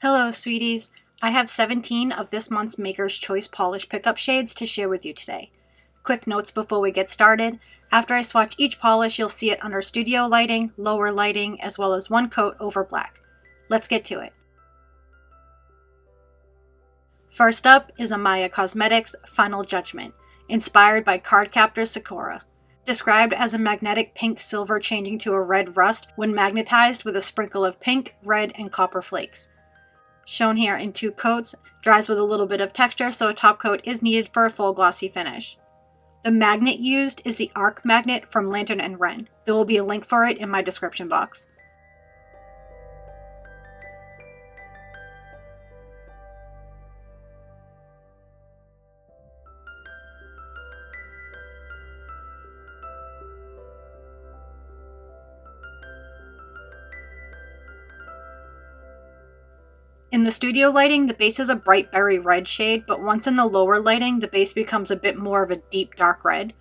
Hello, sweeties. I have 17 of this month's Maker's Choice Polish pickup shades to share with you today. Quick notes before we get started. After I swatch each polish, you'll see it under studio lighting, lower lighting, as well as one coat over black. Let's get to it. First up is Amaya Cosmetics Final Judgment, inspired by Cardcaptor Sakura. Described as a magnetic pink silver changing to a red rust when magnetized with a sprinkle of pink, red, and copper flakes. Shown here in 2 coats, dries with a little bit of texture, so a top coat is needed for a full glossy finish. The magnet used is the arc magnet from Lantern and Wren. There will be a link for it in my description box. In the studio lighting, the base is a bright berry red shade, but once in the lower lighting, the base becomes a bit more of a deep dark red.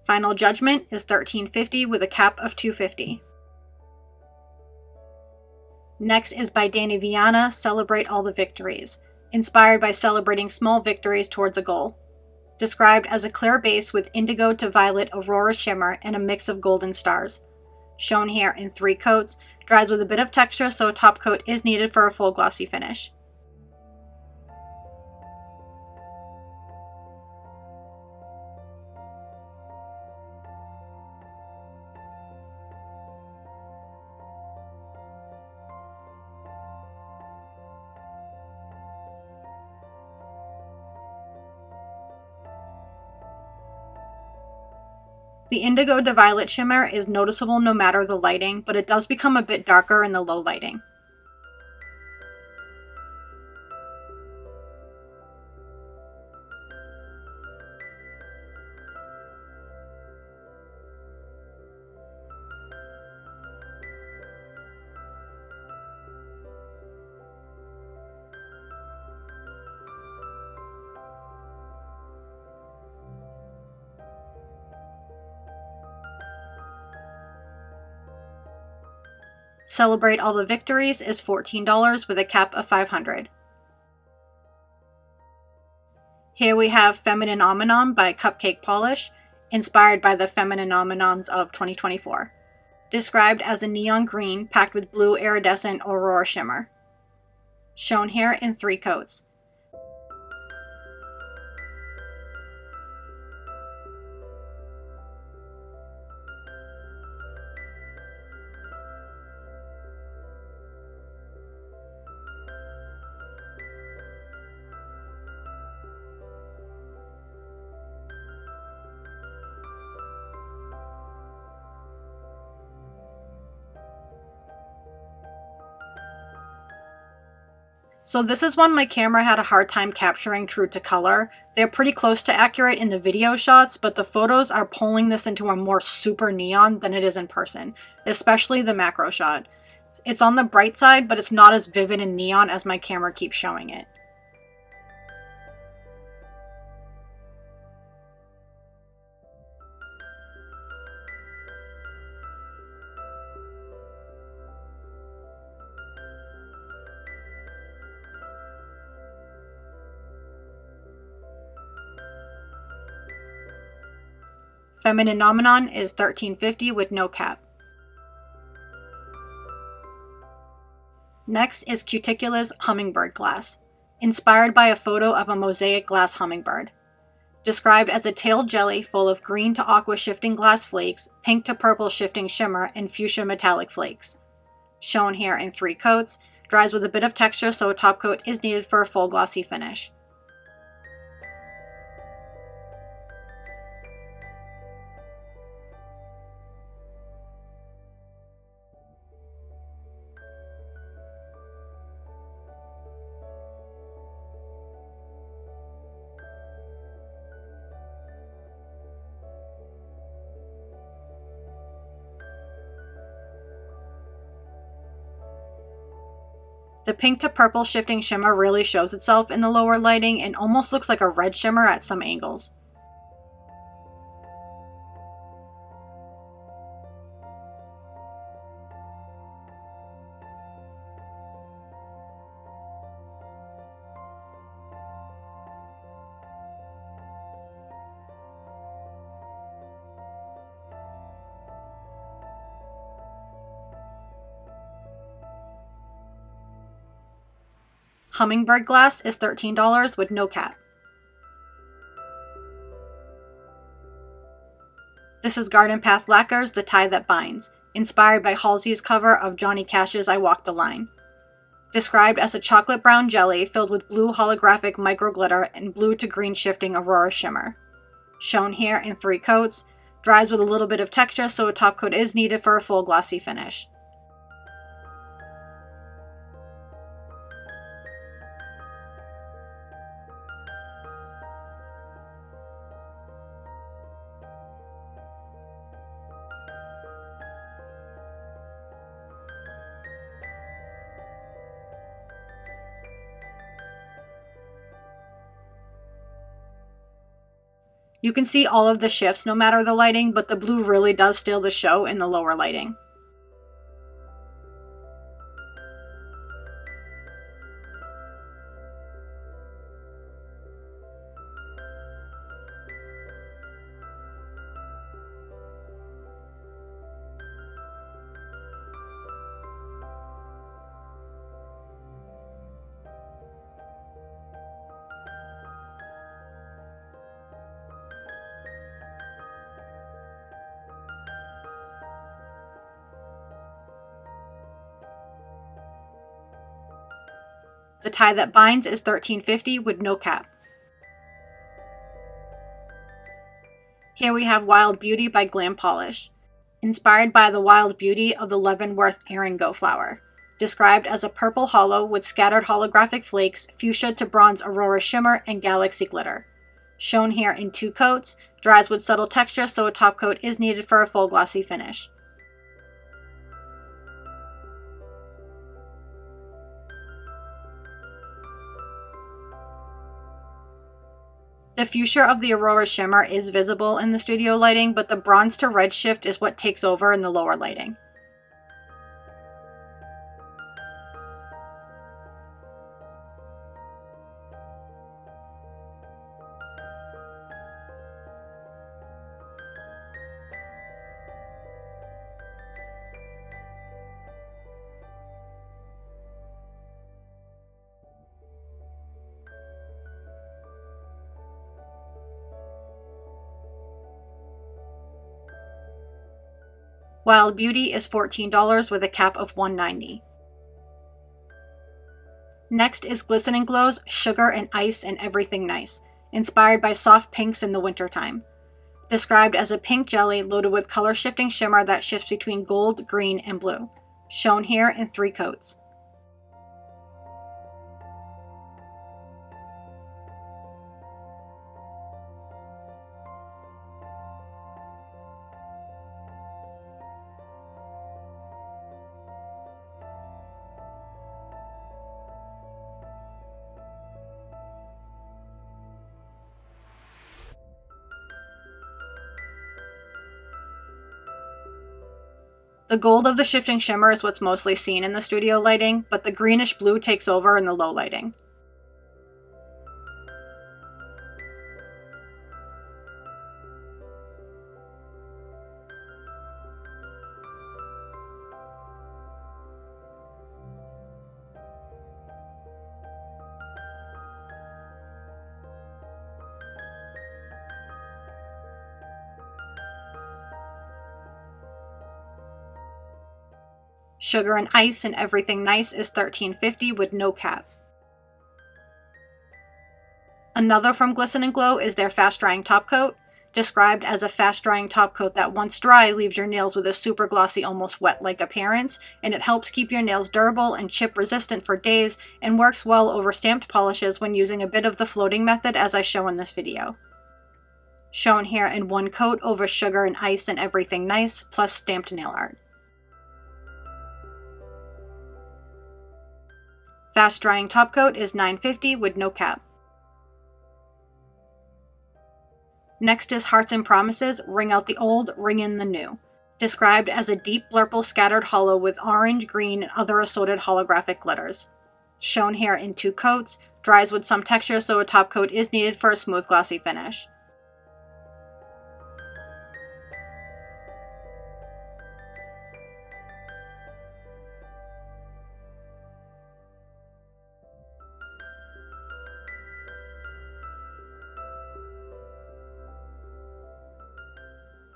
Final Judgment is $13.50 with a cap of $2.50. Next is by Danny Viana, Celebrate All the Victories, inspired by celebrating small victories towards a goal. Described as a clear base with indigo to violet aurora shimmer and a mix of golden stars. Shown here in 3 coats, dries with a bit of texture, so a top coat is needed for a full glossy finish. The indigo to violet shimmer is noticeable no matter the lighting, but it does become a bit darker in the low lighting. Celebrate All the Victories is $14 with a cap of $500. Here we have Feminine Omenon by Cupcake Polish, inspired by the Feminine Omenons of 2024. Described as a neon green packed with blue iridescent aurora shimmer. Shown here in 3 coats. So this is one my camera had a hard time capturing true to color. They're pretty close to accurate in the video shots, but the photos are pulling this into a more super neon than it is in person, especially the macro shot. It's on the bright side, but it's not as vivid and neon as my camera keeps showing it. Feminine Omenon is $13.50 with no cap. Next is Cuticula's Hummingbird Glass, inspired by a photo of a mosaic glass hummingbird. Described as a tailed jelly full of green to aqua shifting glass flakes, pink to purple shifting shimmer, and fuchsia metallic flakes. Shown here in 3 coats, dries with a bit of texture, so a top coat is needed for a full glossy finish. The pink to purple shifting shimmer really shows itself in the lower lighting and almost looks like a red shimmer at some angles. Hummingbird glass is $13 with no cap. This is Garden Path Lacquer's The Tie That Binds, inspired by Halsey's cover of Johnny Cash's I Walk the Line. Described as a chocolate brown jelly filled with blue holographic micro glitter and blue to green shifting aurora shimmer. Shown here in 3 coats, dries with a little bit of texture so a top coat is needed for a full glossy finish. You can see all of the shifts no matter the lighting, but the blue really does steal the show in the lower lighting. The Tie That Binds is $13.50 with no cap. Here we have Wild Beauty by Glam Polish, inspired by the wild beauty of the Leavenworth Eringo flower. Described as a purple hollow with scattered holographic flakes, fuchsia to bronze aurora shimmer, and galaxy glitter. Shown here in 2 coats, dries with subtle texture so a top coat is needed for a full glossy finish. The fuchsia of the aurora shimmer is visible in the studio lighting, but the bronze to red shift is what takes over in the lower lighting. Wild Beauty is $14 with a cap of $1.90. Next is Glisten and Glow's Sugar and Ice and Everything Nice, inspired by soft pinks in the wintertime. Described as a pink jelly loaded with color-shifting shimmer that shifts between gold, green, and blue. Shown here in 3 coats. The gold of the shifting shimmer is what's mostly seen in the studio lighting, but the greenish blue takes over in the low lighting. Sugar and Ice and Everything Nice is $13.50 with no cap. Another from Glisten and Glow is their fast drying top coat, described as a fast drying top coat that once dry leaves your nails with a super glossy, almost wet-like appearance, and it helps keep your nails durable and chip resistant for days and works well over stamped polishes when using a bit of the floating method as I show in this video. Shown here in 1 coat over Sugar and Ice and Everything Nice plus stamped nail art. Fast drying top coat is $9.50 with no cap. Next is Hearts and Promises, Ring Out the Old, Ring in the New. Described as a deep blurple scattered hollow with orange, green, and other assorted holographic glitters. Shown here in 2 coats, dries with some texture so a top coat is needed for a smooth glossy finish.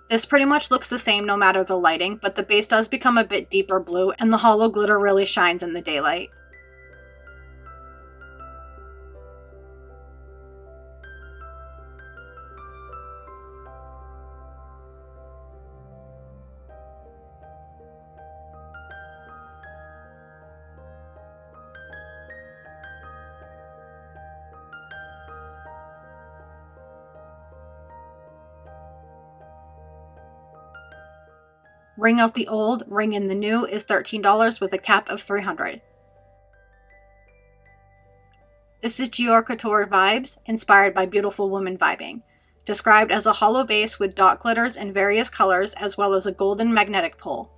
This pretty much looks the same no matter the lighting, but the base does become a bit deeper blue and the hollow glitter really shines in the daylight. Ring Out the Old, Ring in the New is $13 with a cap of $300. This is Dior Couture Vibes, inspired by Beautiful Woman Vibing. Described as a hollow base with dot glitters in various colors as well as a golden magnetic pole.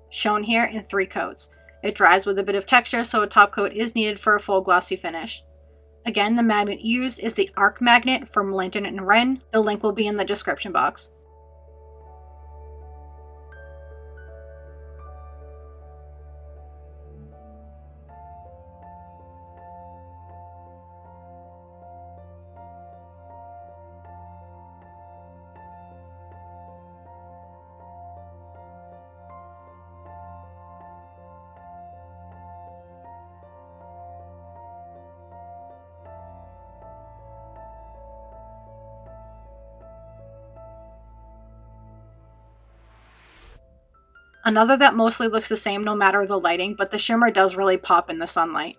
Shown here in 3 coats. It dries with a bit of texture so a top coat is needed for a full glossy finish. Again, the magnet used is the Arc Magnet from Lantern and Wren. The link will be in the description box. Another that mostly looks the same no matter the lighting, but the shimmer does really pop in the sunlight.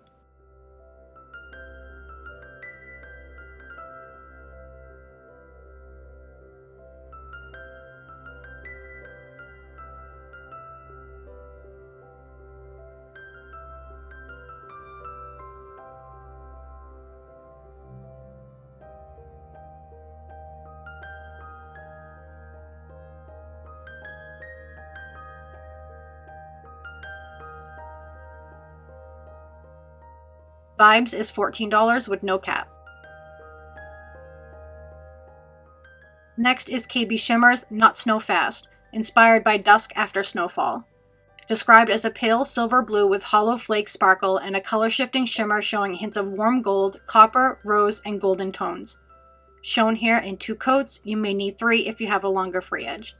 Vibes is $14 with no cap. Next is KB Shimmer's Not Snow Fast, inspired by Dusk After Snowfall. Described as a pale silver blue with hollow flake sparkle and a color-shifting shimmer showing hints of warm gold, copper, rose, and golden tones. Shown here in 2 coats, you may need 3 if you have a longer free edge.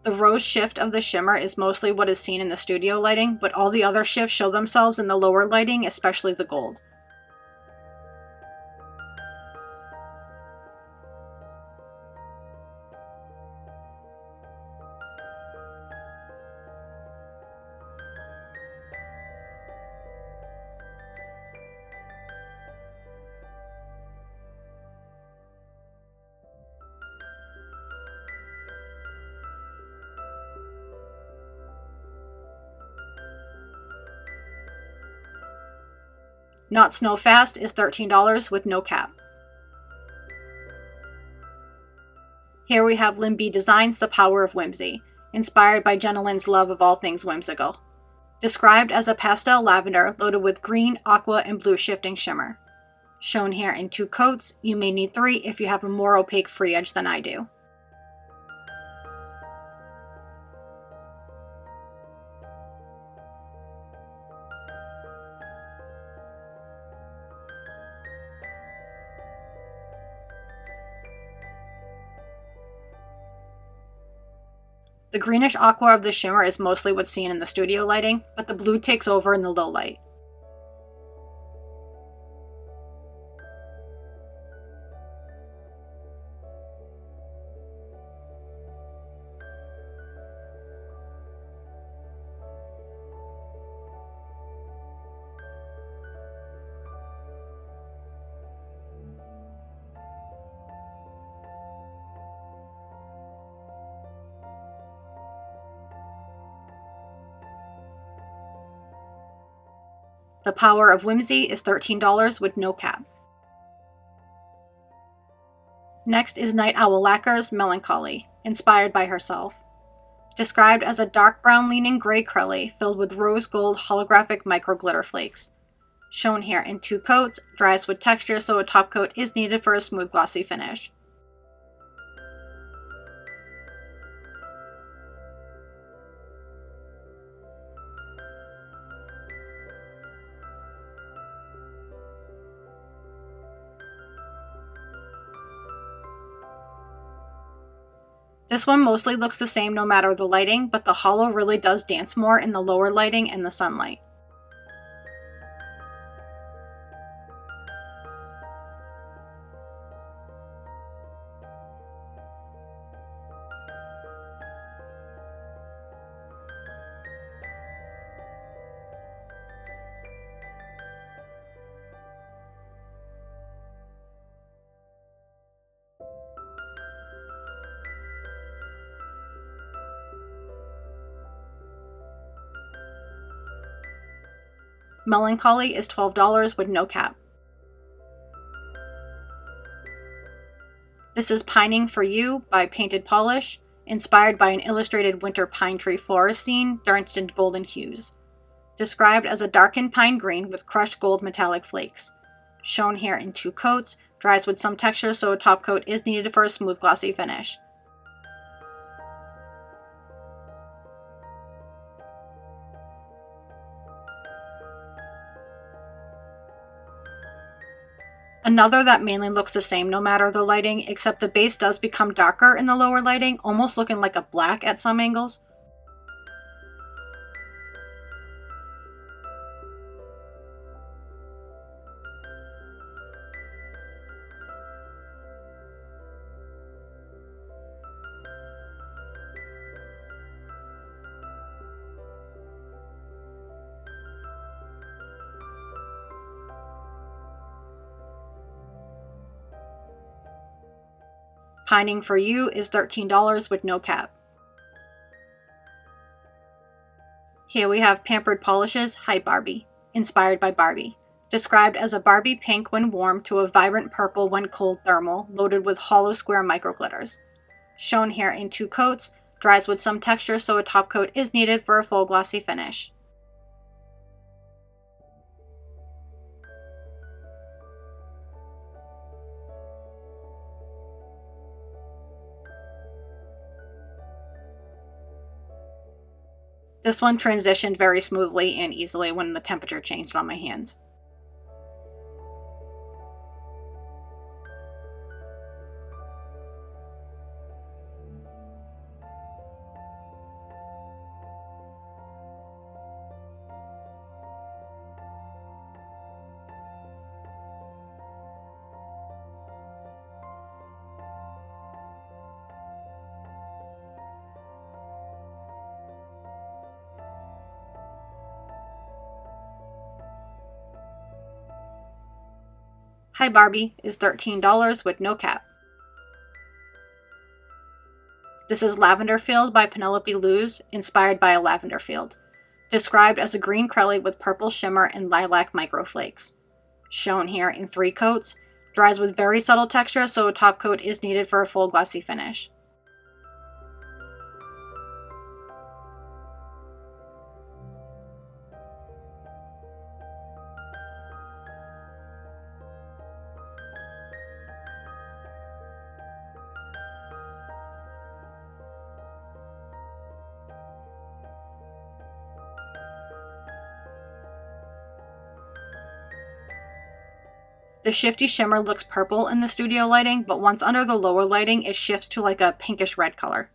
The rose shift of the shimmer is mostly what is seen in the studio lighting, but all the other shifts show themselves in the lower lighting, especially the gold. Not Snow Fast is $13 with no cap. Here we have Lim B Designs The Power of Whimsy, inspired by Jenna Lynn's love of all things whimsical. Described as a pastel lavender loaded with green, aqua, and blue shifting shimmer. Shown here in 2 coats, you may need 3 if you have a more opaque free edge than I do. The greenish aqua of the shimmer is mostly what's seen in the studio lighting, but the blue takes over in the low light. The Power of Whimsy is $13 with no cap. Next is Night Owl Lacquer's Melancholy, inspired by herself. Described as a dark brown leaning gray crelly filled with rose gold holographic micro glitter flakes. Shown here in 2 coats, dries with texture so a top coat is needed for a smooth glossy finish. This one mostly looks the same no matter the lighting, but the hollow really does dance more in the lower lighting and the sunlight. Melancholy is $12 with no cap. This is Pining for You by Painted Polish, inspired by an illustrated winter pine tree forest scene drenched in golden hues. Described as a darkened pine green with crushed gold metallic flakes. Shown here in 2 coats, dries with some texture so a top coat is needed for a smooth glossy finish. Another that mainly looks the same no matter the lighting, except the base does become darker in the lower lighting, almost looking like a black at some angles. Pining for You is $13 with no cap. Here we have Pampered Polish's Hi Barbie, inspired by Barbie. Described as a Barbie pink when warm to a vibrant purple when cold thermal, loaded with hollow square micro glitters. Shown here in 2 coats, dries with some texture so a top coat is needed for a full glossy finish. This one transitioned very smoothly and easily when the temperature changed on my hands. Hi Barbie is $13 with no cap. This is Lavender Field by Penelope Luz, inspired by a lavender field. Described as a green crelly with purple shimmer and lilac microflakes. Shown here in 3 coats, dries with very subtle texture so a top coat is needed for a full glossy finish. The shifty shimmer looks purple in the studio lighting, but once under the lower lighting, it shifts to like a pinkish red color.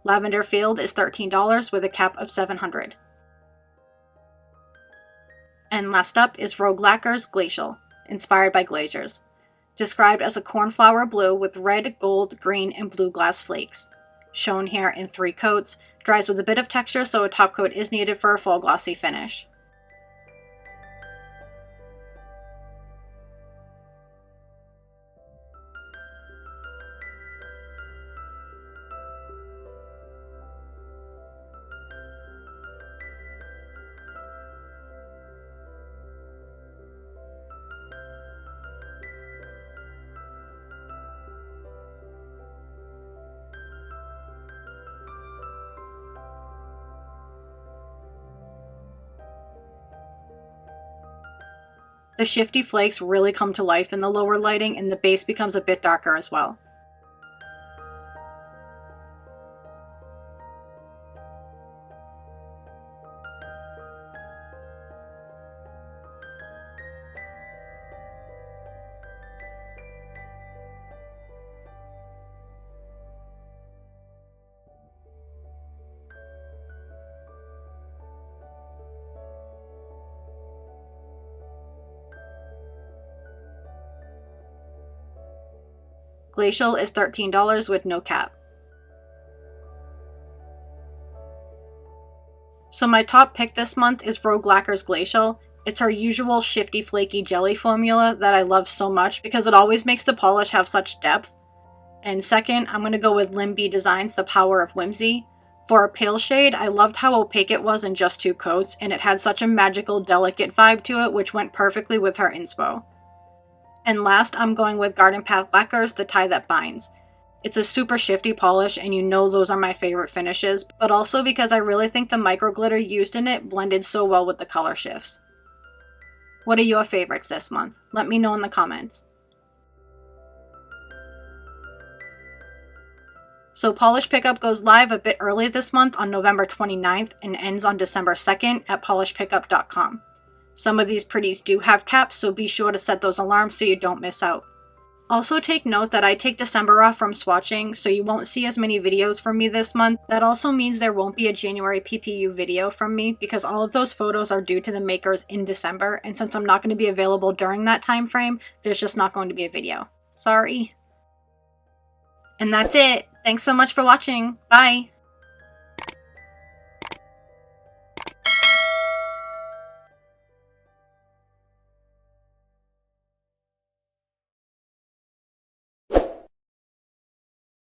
Lavender Field is $13 with a cap of $700. And last up is Rogue Lacquer's Glacial, inspired by glaciers. described as a cornflower blue with red, gold, green, and blue glass flakes. Shown here in 3 coats, dries with a bit of texture, so a top coat is needed for a full glossy finish. The shifty flakes really come to life in the lower lighting, and the base becomes a bit darker as well. Glacial is $13 with no cap. So my top pick this month is Rogue Lacquer's Glacial. It's her usual shifty flaky jelly formula that I love so much because it always makes the polish have such depth. And second, I'm going to go with Limby Designs The Power of Whimsy. For a pale shade, I loved how opaque it was in just 2 coats, and it had such a magical, delicate vibe to it, which went perfectly with her inspo. And last, I'm going with Garden Path Lacquer's The Tie That Binds. It's a super shifty polish, and you know those are my favorite finishes, but also because I really think the micro glitter used in it blended so well with the color shifts. What are your favorites this month? Let me know in the comments. So Polish Pickup goes live a bit early this month on November 29th and ends on December 2nd at polishpickup.com. Some of these pretties do have caps, so be sure to set those alarms so you don't miss out. Also take note that I take December off from swatching, so you won't see as many videos from me this month. That also means there won't be a January PPU video from me because all of those photos are due to the makers in December, and since I'm not going to be available during that time frame, there's just not going to be a video. Sorry. And that's it. Thanks so much for watching. Bye!